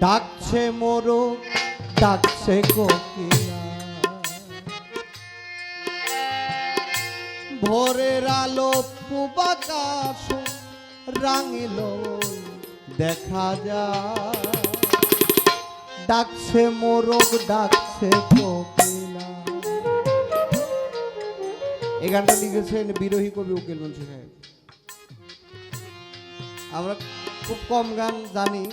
ডাকছে মোরগ ডাকছে কোকিলা, ভোরের আলো পূব আকাশে রাঙিল দেখা যায়। ডাকছে মোরগ ডাকছে কোকিলা। এই গানটা লিখেছেন বিরোহী কবি উকিল মুন্সি সাহেব। আমরা খুব কম গান জানি,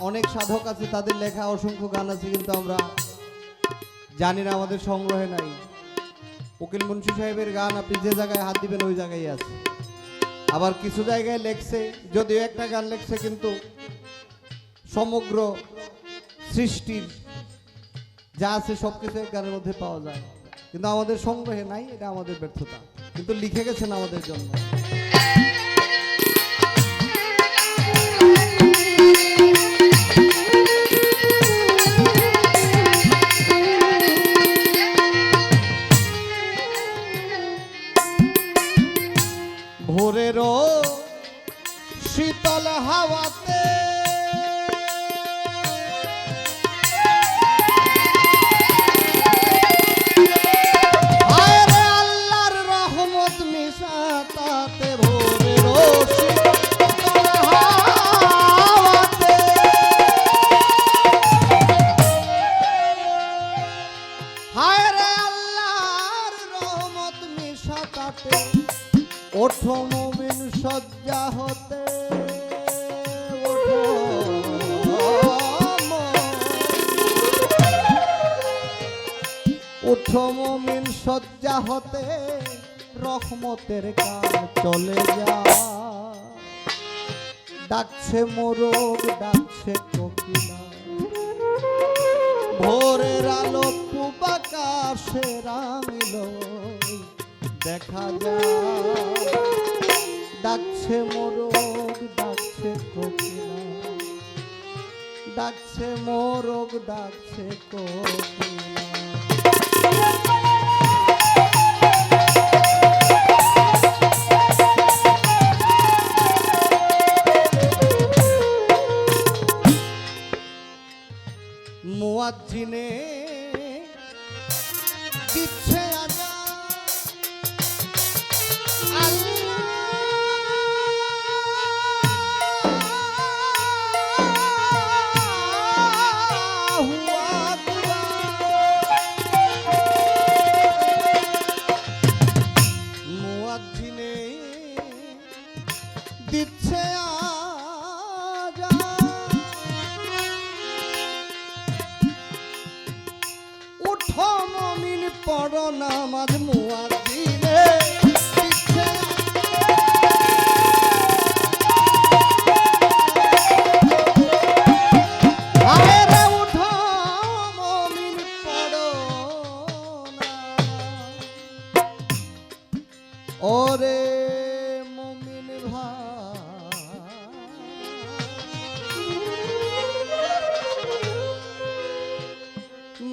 অনেক সাধক আছে তাদের লেখা অসংখ্য গান আছে, কিন্তু আমরা জানি না, আমাদের সংগ্রহে নাই। উকিল মুন্সি সাহেবের গান আপনি যে জায়গায় হাত দিবেন ওই জায়গায় আছে। আবার কিছু জায়গায় লেখছে, যদিও একটা গান লেখছে কিন্তু সমগ্র সৃষ্টির যা আছে সবকিছু এক গানের মধ্যে পাওয়া যায়, কিন্তু আমাদের সংগ্রহে নাই। এটা আমাদের ব্যর্থতা, কিন্তু লিখে গেছেন আমাদের জন্য। ভোরেরও শীতল হাওয়াতে আরে আল্লাহর রহমত মিশা তাতে, ভোরেরও শীতল হাওয়াতে হায় রে আল্লাহর রহমত মিশা তাতে, ওঠো মুমিন শয্যা হতে, ওঠো মুমিন শয্যা হতে, রহমতের কাল চলে যা। ডাকছে মোরগ ডাকছে কোকিলা, ভোরের আলো পূব আকাশে রাঙিল দেখা যায়। ডাকছে মোরগ ডাকছে কোকিলা, ডাকছে মোরগ ডাকছে কোকিলা। মুয়াজ্জিনে দিচ্ছে দিচ্ছে উঠো মুমিন পড়ো নামাজ, মুয়াজ্জিনে দিচ্ছে আরে উঠো মুমিন পড়ো না, ওরে মুমিন ভাই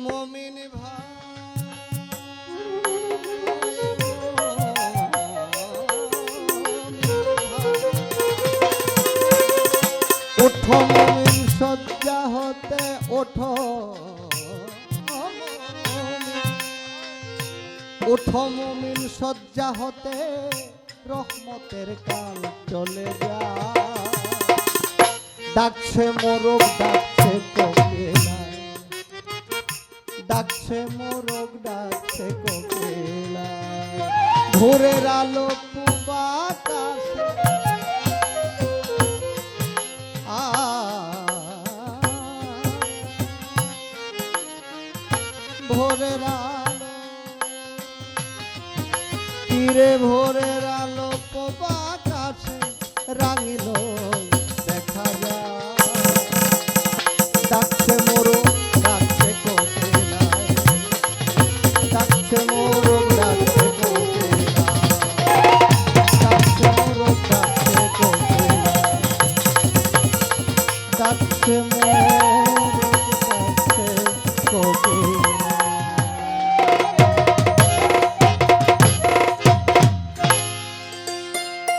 মুমিন ভাই, ওঠো মুমিন শয্যা হতে, ওঠো ওঠো মুমিন শয্যা হতে, রহমতের কাল চলে যা। ডাকছে মোরগ ডাকছে কোকিলা, ডাকছে মোরগ ডাকছে কোকিলা, ভোরের আলো পূব আকাশে ভোরের আলো তীরে, ভোরের আলো পূব আকাশে রাঙিল দেখা যায়। ডাকছে মোরগ ডাকছে কোকিলা, ডাকছে মোরগ ডাকছে কোকিলা, ডাকছে মোরগ ডাকছে কোকিলা, ডাকছে